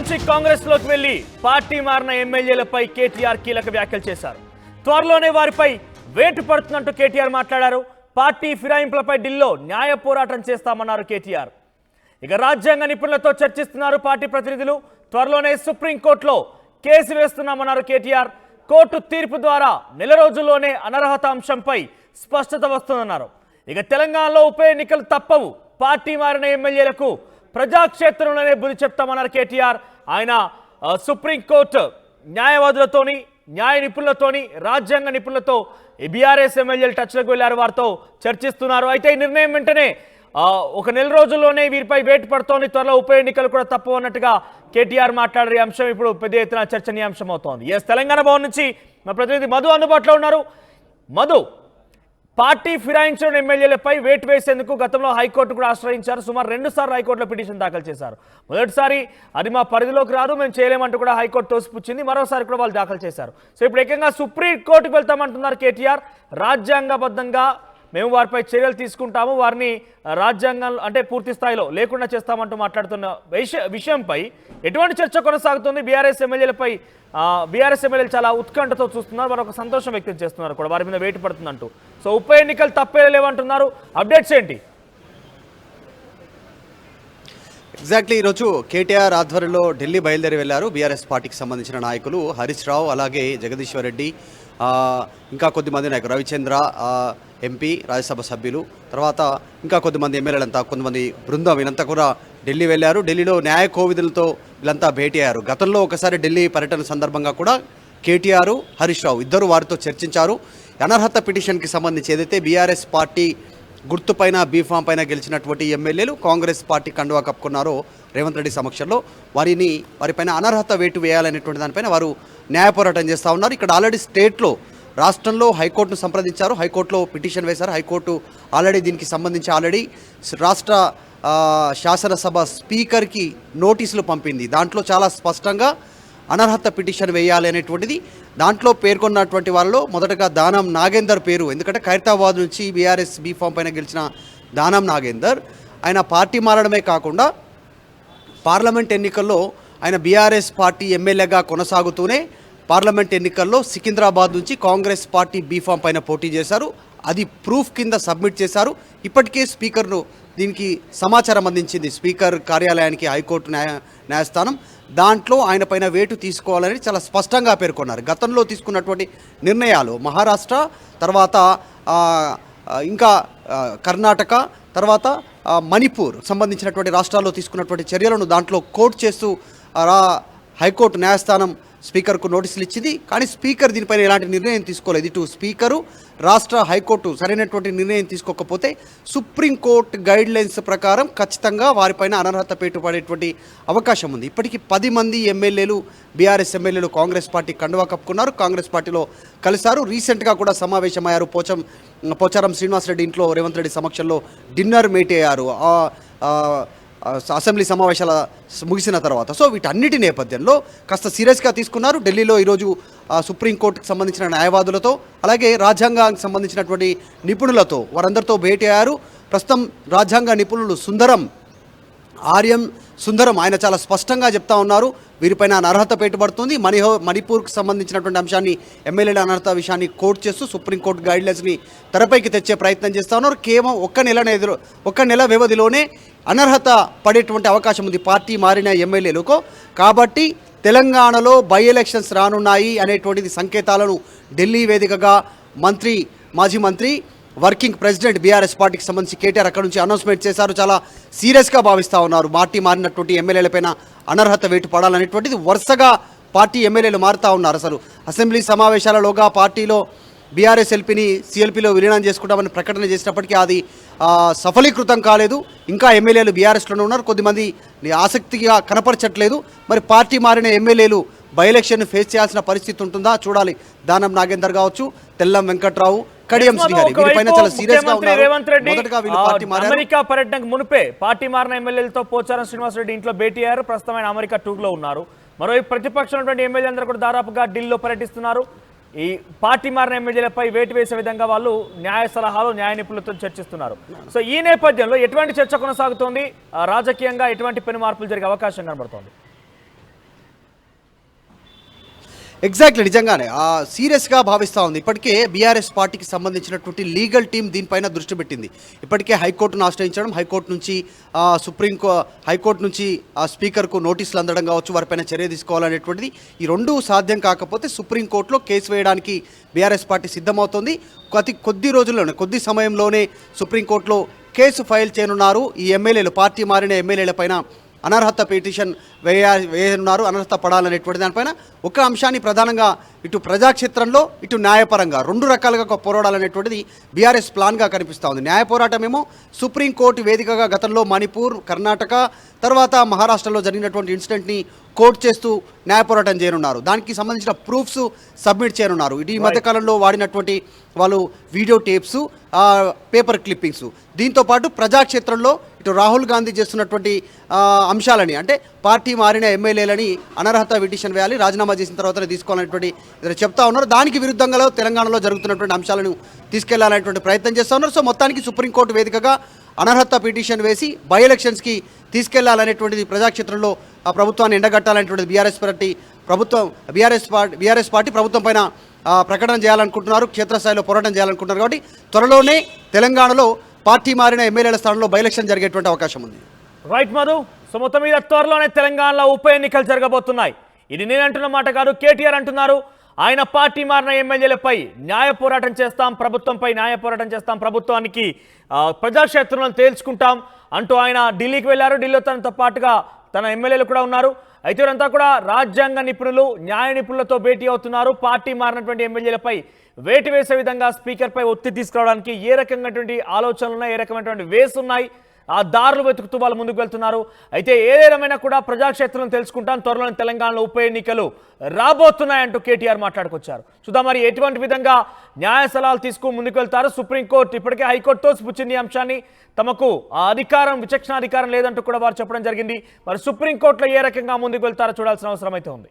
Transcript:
నుంచి కాంగ్రెస్ లోకి వెళ్లి పార్టీ మారిన ఎమ్మెల్యేలపై కేటీఆర్ కీలక వ్యాఖ్యలు చేశారు. త్వరలోనే వారిపై వేటు పడుతున్నట్టు కేటీఆర్ మాట్లాడారు. పార్టీ ఫిరాయింపులపై ఢిల్లీలో న్యాయ పోరాటం చేస్తామన్నారు కేటీఆర్. ఇక రాజ్యాంగ నిపుణులతో చర్చిస్తున్నారు పార్టీ ప్రతినిధులు. త్వరలోనే సుప్రీంకోర్టులో కేసు వేస్తున్నామన్నారు కేటీఆర్. కోర్టు తీర్పు ద్వారా నెల రోజుల్లోనే అనర్హత అంశంపై స్పష్టత వస్తుందన్నారు. ఇక తెలంగాణలో ఉప ఎన్నికలు తప్పవు, పార్టీ మారిన ఎమ్మెల్యేలకు ప్రజాక్షేత్రంలోనే బుద్ధి చెప్తామన్నారు కేటీఆర్. ఆయన సుప్రీంకోర్టు న్యాయవాదులతోని, న్యాయ నిపుణులతోని, రాజ్యాంగ నిపుణులతో బీఆర్ఎస్ ఎమ్మెల్యేలు టచ్లోకి వెళ్లారు, వారితో చర్చిస్తున్నారు. అయితే ఈ నిర్ణయం వెంటనే ఒక నెల రోజుల్లోనే వీరిపై వేటు పడుతోంది. త్వరలో ఉప ఎన్నికలు కూడా తప్పు అన్నట్టుగా కేటీఆర్ మాట్లాడే అంశం ఇప్పుడు పెద్ద ఎత్తున చర్చనీయాంశం అవుతోంది. తెలంగాణ భవన్ నుంచి మా ప్రతినిధి మధు అందుబాటులో ఉన్నారు. మధు, పార్టీ ఫిరాయించిన ఎమ్మెల్యేలపై వేటు వేసేందుకు గతంలో హైకోర్టు కూడా ఆశ్రయించారు. సుమారు 2 సార్లు హైకోర్టులో పిటిషన్ దాఖలు చేశారు. మొదటిసారి అది మా పరిధిలోకి రాదు, మేము చేయలేమంటూ కూడా హైకోర్టు తోసిపుచ్చింది. మరోసారి కూడా వాళ్ళు దాఖలు చేశారు. సో ఇప్పుడు ఏకంగా సుప్రీంకోర్టుకు వెళ్తామంటున్నారు కేటీఆర్. రాజ్యాంగబద్ధంగా మేము వారిపై చర్యలు తీసుకుంటాము, వారిని రాజ్యాంగం అంటే పూర్తి స్థాయిలో లేకుండా చేస్తామంటూ మాట్లాడుతున్న విషయంపై ఎటువంటి చర్చ కొనసాగుతుంది? బీఆర్ఎస్ ఎమ్మెల్యేలపై బీఆర్ఎస్ ఎమ్మెల్యేలు చాలా ఉత్కంఠతో చూస్తున్నారు, వారు ఒక సంతోషం వ్యక్తం చేస్తున్నారు కూడా వారి మీద వేటు పడుతుందంటూ. సో ఉప ఎన్నికలు తప్పే లేవంటున్నారు, అప్డేట్స్ ఏంటి? ఎగ్జాక్ట్లీ ఈరోజు కేటీఆర్ ఆధ్వర్యంలో ఢిల్లీ బయలుదేరి వెళ్లారు బీఆర్ఎస్ పార్టీకి సంబంధించిన నాయకులు. హరీష్ రావు, అలాగే జగదీశ్వర్ రెడ్డి, ఇంకా కొద్దిమంది నాయకులు, రవిచంద్ర ఎంపీ, రాజ్యసభ సభ్యులు, తర్వాత ఇంకా కొద్దిమంది ఎమ్మెల్యేలంతా, కొంతమంది బృందం వీళ్ళంతా కూడా ఢిల్లీ వెళ్ళారు. ఢిల్లీలో న్యాయ కోవిదులతో వీళ్ళంతా భేటీ అయ్యారు. గతంలో ఒకసారి ఢిల్లీ పర్యటన సందర్భంగా కూడా కేటీఆర్, హరీష్ రావు ఇద్దరు వారితో చర్చించారు. అనర్హత పిటిషన్కి సంబంధించి ఏదైతే బీఆర్ఎస్ పార్టీ గుర్తుపైన బీఫామ్ పైన గెలిచినటువంటి ఎమ్మెల్యేలు కాంగ్రెస్ పార్టీ కండువా కప్పుకున్నారో రేవంత్ రెడ్డి సమక్షంలో వారిపైన అనర్హత వేటు వేయాలనేటువంటి దానిపైన వారు న్యాయ పోరాటం చేస్తూ ఉన్నారు. ఇక్కడ ఆల్రెడీ స్టేట్లో, రాష్ట్రంలో హైకోర్టును సంప్రదించారు, హైకోర్టులో పిటిషన్ వేశారు. హైకోర్టు ఆల్రెడీ దీనికి సంబంధించి రాష్ట్ర శాసనసభ స్పీకర్కి నోటీసులు పంపింది. దాంట్లో చాలా స్పష్టంగా అనర్హత పిటిషన్ వేయాలి అనేటువంటిది దాంట్లో పేర్కొన్నటువంటి వాళ్ళలో మొదటగా దానం నాగేందర్ పేరు. ఎందుకంటే ఖైరతాబాద్ నుంచి బీఆర్ఎస్ బీఫామ్ పైన గెలిచిన దానం నాగేందర్ ఆయన పార్టీ మారడమే కాకుండా పార్లమెంట్ ఎన్నికల్లో ఆయన బీఆర్ఎస్ పార్టీ ఎమ్మెల్యేగా కొనసాగుతూనే పార్లమెంట్ ఎన్నికల్లో సికింద్రాబాద్ నుంచి కాంగ్రెస్ పార్టీ బీఫామ్ పైన పోటీ చేశారు. అది ప్రూఫ్ కింద సబ్మిట్ చేశారు. ఇప్పటికే స్పీకర్ను దీనికి సమాచారం అందించింది స్పీకర్ కార్యాలయానికి హైకోర్టు న్యాయస్థానం. దాంట్లో ఆయన పైన వేటు తీసుకోవాలని చాలా స్పష్టంగా పేర్కొన్నారు. గతంలో తీసుకున్నటువంటి నిర్ణయాలు మహారాష్ట్ర, తర్వాత ఇంకా కర్ణాటక, తర్వాత మణిపూర్ సంబంధించినటువంటి రాష్ట్రాల్లో తీసుకున్నటువంటి చర్యలను దాంట్లో కోర్టు చేస్తూ హైకోర్టు న్యాయస్థానం స్పీకర్కు నోటీసులు ఇచ్చింది. కానీ స్పీకర్ దీనిపైన ఎలాంటి నిర్ణయం తీసుకోలేదు. ఇటు స్పీకరు, రాష్ట్ర హైకోర్టు సరైనటువంటి నిర్ణయం తీసుకోకపోతే సుప్రీంకోర్టు గైడ్ లైన్స్ ప్రకారం ఖచ్చితంగా వారిపైన అనర్హత పేటు పడేటువంటి అవకాశం ఉంది. ఇప్పటికీ 10 మంది ఎమ్మెల్యేలు, బీఆర్ఎస్ ఎమ్మెల్యేలు కాంగ్రెస్ పార్టీ కండువా కప్పుకున్నారు, కాంగ్రెస్ పార్టీలో కలిశారు. రీసెంట్గా కూడా సమావేశమయ్యారు. పోచారం శ్రీనివాసరెడ్డి ఇంట్లో రేవంత్ రెడ్డి సమక్షంలో డిన్నర్ మీట్ అయ్యారు అసెంబ్లీ సమావేశాల ముగిసిన తర్వాత. సో వీటన్నిటి నేపథ్యంలో కాస్త సీరియస్గా తీసుకున్నారు. ఢిల్లీలో ఈరోజు సుప్రీంకోర్టుకు సంబంధించిన న్యాయవాదులతో, అలాగే రాజ్యాంగానికి సంబంధించినటువంటి నిపుణులతో వారందరితో భేటీ అయ్యారు. ప్రస్తుతం రాజ్యాంగ నిపుణులు సుందరం ఆయన చాలా స్పష్టంగా చెప్తా ఉన్నారు, వీరిపైన అనర్హత పెట్టుబడుతుంది. మణిపూర్కి సంబంధించినటువంటి అంశాన్ని, ఎమ్మెల్యేల అనర్హత విషయాన్ని కోర్టు చేస్తూ సుప్రీంకోర్టు గైడ్లైన్స్ని తెరపైకి తెచ్చే ప్రయత్నం చేస్తూ ఉన్నారు. కేవలం ఒక్క నెల వ్యవధిలోనే అనర్హత పడేటువంటి అవకాశం ఉంది పార్టీ మారిన ఎమ్మెల్యేలకు. కాబట్టి తెలంగాణలో బై ఎలక్షన్స్ రానున్నాయి అనేటువంటిది సంకేతాలను ఢిల్లీ వేదికగా మాజీ మంత్రి, వర్కింగ్ ప్రెసిడెంట్ బీఆర్ఎస్ పార్టీకి సంబంధించి కేటీఆర్ అక్కడ నుంచి అనౌన్స్మెంట్ చేశారు. చాలా సీరియస్గా భావిస్తూ ఉన్నారు. పార్టీ మారినటువంటి ఎమ్మెల్యేలపైన అనర్హత వేటు పడాలనేటువంటిది వరుసగా పార్టీ ఎమ్మెల్యేలు మారుతూ ఉన్నారు. అసలు అసెంబ్లీ సమావేశాలలోగా పార్టీలో బీఆర్ఎస్ ఎల్పీని సిఎల్పీలో విలీనం చేసుకుంటామని ప్రకటన చేసినప్పటికీ అది సఫలీకృతం కాలేదు. ఇంకా ఎమ్మెల్యేలు బీఆర్ఎస్లోనే ఉన్నారు. కొద్దిమంది ఆసక్తిగా కనపరచట్లేదు. మరి పార్టీ మారిన ఎమ్మెల్యేలు బై ఎలక్షన్ ఫేస్ చేయాల్సిన పరిస్థితి ఉంటుందా చూడాలి. దానం నాగేందర్ కావచ్చు, తెల్లం వెంకట్రావు, కడియం శ్రీహరి వీరిపైన చాలా సీరియస్ గా ఉన్నారు. రేవంత్ రెడ్డి అమెరికా పర్యటనకు మునిపే పార్టీ మారిన ఎమ్మెల్యేలతో పోచారం శ్రీనివాసరెడ్డి ఇంట్లో భేటీ అయ్యారు. ప్రస్తుతం ఆయన అమెరికా టూర్లో ఉన్నారు. మరోవైపు ప్రతిపక్షం ఎమ్మెల్యే అందరూ కూడా దాదాపుగా ఢిల్లీలో పర్యటిస్తున్నారు. ఈ పార్టీ మారిన ఎమ్మెల్యేలపై వేటు వేసే విధంగా వాళ్ళు న్యాయ సలహాలు, న్యాయ నిపుణులతో చర్చిస్తున్నారు. సో ఈ నేపథ్యంలో ఎటువంటి చర్చ కొనసాగుతోంది? రాజకీయంగా ఎటువంటి పెను మార్పులు జరిగే అవకాశం కనబడుతోంది? ఎగ్జాక్ట్లీ నిజంగానే సీరియస్గా భావిస్తూ ఉంది. ఇప్పటికే బీఆర్ఎస్ పార్టీకి సంబంధించినటువంటి లీగల్ టీం దీనిపైన దృష్టి పెట్టింది. ఇప్పటికే హైకోర్టును ఆశ్రయించడం, హైకోర్టు నుంచి హైకోర్టు నుంచి స్పీకర్కు నోటీసులు అందడం కావచ్చు, వారిపైన చర్య తీసుకోవాలనేటువంటిది. ఈ రెండు సాధ్యం కాకపోతే సుప్రీంకోర్టులో కేసు వేయడానికి బీఆర్ఎస్ పార్టీ సిద్ధమవుతోంది. కొద్ది రోజుల్లోనే, కొద్ది సమయంలోనే సుప్రీంకోర్టులో కేసు ఫైల్ చేయనున్నారు. ఈ ఎమ్మెల్యేలు, పార్టీ మారిన ఎమ్మెల్యేల పైన అనర్హత పిటిషన్ వేయనున్నారు. అనర్హత పడాలనేటువంటి దానిపైన ఒక అంశాన్ని ప్రధానంగా ఇటు ప్రజాక్షేత్రంలో ఇటు న్యాయపరంగా రెండు రకాలుగా పోరాడాలనేటువంటిది బీఆర్ఎస్ ప్లాన్గా కనిపిస్తూ ఉంది. న్యాయ పోరాటమేమో సుప్రీంకోర్టు వేదికగా గతంలో మణిపూర్, కర్ణాటక, తర్వాత మహారాష్ట్రలో జరిగినటువంటి ఇన్సిడెంట్ని కోర్టు చేస్తూ న్యాయ పోరాటం చేయనున్నారు. దానికి సంబంధించిన ప్రూఫ్స్ సబ్మిట్ చేయనున్నారు. ఇటు ఈ మధ్యకాలంలో వాడినటువంటి వాళ్ళు వీడియో టేప్స్, పేపర్ క్లిప్పింగ్స్, దీంతోపాటు ప్రజాక్షేత్రంలో ఇటు రాహుల్ గాంధీ చేస్తున్నటువంటి అంశాలని, అంటే పార్టీ మారిన ఎమ్మెల్యేలని అనర్హత పిటిషన్ వేయాలి, రాజీనామా చేసిన తర్వాతనే తీసుకోవాలనేటువంటి చెప్తా ఉన్నారు. దానికి విరుద్ధంగా తెలంగాణలో జరుగుతున్నటువంటి అంశాలను తీసుకెళ్లాలనేటువంటి ప్రయత్నం చేస్తూ ఉన్నారు. సో మొత్తానికి సుప్రీంకోర్టు వేదికగా అనర్హత పిటిషన్ వేసి బై ఎలక్షన్స్కి తీసుకెళ్లాలనేటువంటిది, ప్రజాక్షేత్రంలో ఆ ప్రభుత్వాన్ని ఎండగట్టాలనేటువంటిది బీఆర్ఎస్ పార్టీ ప్రభుత్వం పైన ప్రకటన చేయాలనుకుంటున్నారు, క్షేత్రస్థాయిలో పోరాటం చేయాలనుకుంటున్నారు. కాబట్టి త్వరలోనే తెలంగాణలో పార్టీ మారిన ఎమ్మెల్యేల స్థానంలో బై ఎలక్షన్ జరిగేటువంటి అవకాశం ఉంది. రైట్ మధు. సో మొత్తం మీద త్వరలోనే తెలంగాణలో ఉప ఎన్నికలు జరగబోతున్నాయి. ఇది నేను అంటున్న మాట కాదు, కేటీఆర్ అంటున్నారు. ఆయన పార్టీ మారిన ఎమ్మెల్యేలపై న్యాయ పోరాటం చేస్తాం, ప్రభుత్వంపై న్యాయ పోరాటం చేస్తాం, ప్రభుత్వానికి ప్రజాక్షేత్రంలో తేల్చుకుంటాం అంటూ ఆయన ఢిల్లీకి వెళ్ళారు. ఢిల్లీలో తనతో పాటుగా తన ఎమ్మెల్యేలు కూడా ఉన్నారు. అయితే వీరంతా కూడా రాజ్యాంగ నిపుణులు, న్యాయ నిపుణులతో భేటీ అవుతున్నారు. పార్టీ మారినటువంటి ఎమ్మెల్యేలపై వేటు వేసే విధంగా స్పీకర్పై ఒత్తిడి తీసుకురావడానికి ఏ రకమైనటువంటి ఆలోచనలు ఉన్నాయి, ఏ రకమైనటువంటి వేస్ ఉన్నాయి, ఆ దారులు వెతుకుతూ వాళ్ళు ముందుకు వెళ్తున్నారు. అయితే ఏదేమైనా కూడా ప్రజాక్షేత్రం తెలుసుకుంటాం, త్వరలోని తెలంగాణలో ఉప ఎన్నికలు రాబోతున్నాయంటూ కేటీఆర్ మాట్లాడుకొచ్చారు. చూద్దాం మరి ఎటువంటి విధంగా న్యాయ సలహాలు తీసుకుని ముందుకు వెళ్తారు. సుప్రీంకోర్టు ఇప్పటికే హైకోర్టుతో పుచ్చింది అంశాన్ని, తమకు ఆ అధికారం, విచక్షణ అధికారం లేదంటూ కూడా వారు చెప్పడం జరిగింది. మరి సుప్రీంకోర్టులో ఏ రకంగా ముందుకు వెళ్తారో చూడాల్సిన అవసరం అయితే ఉంది.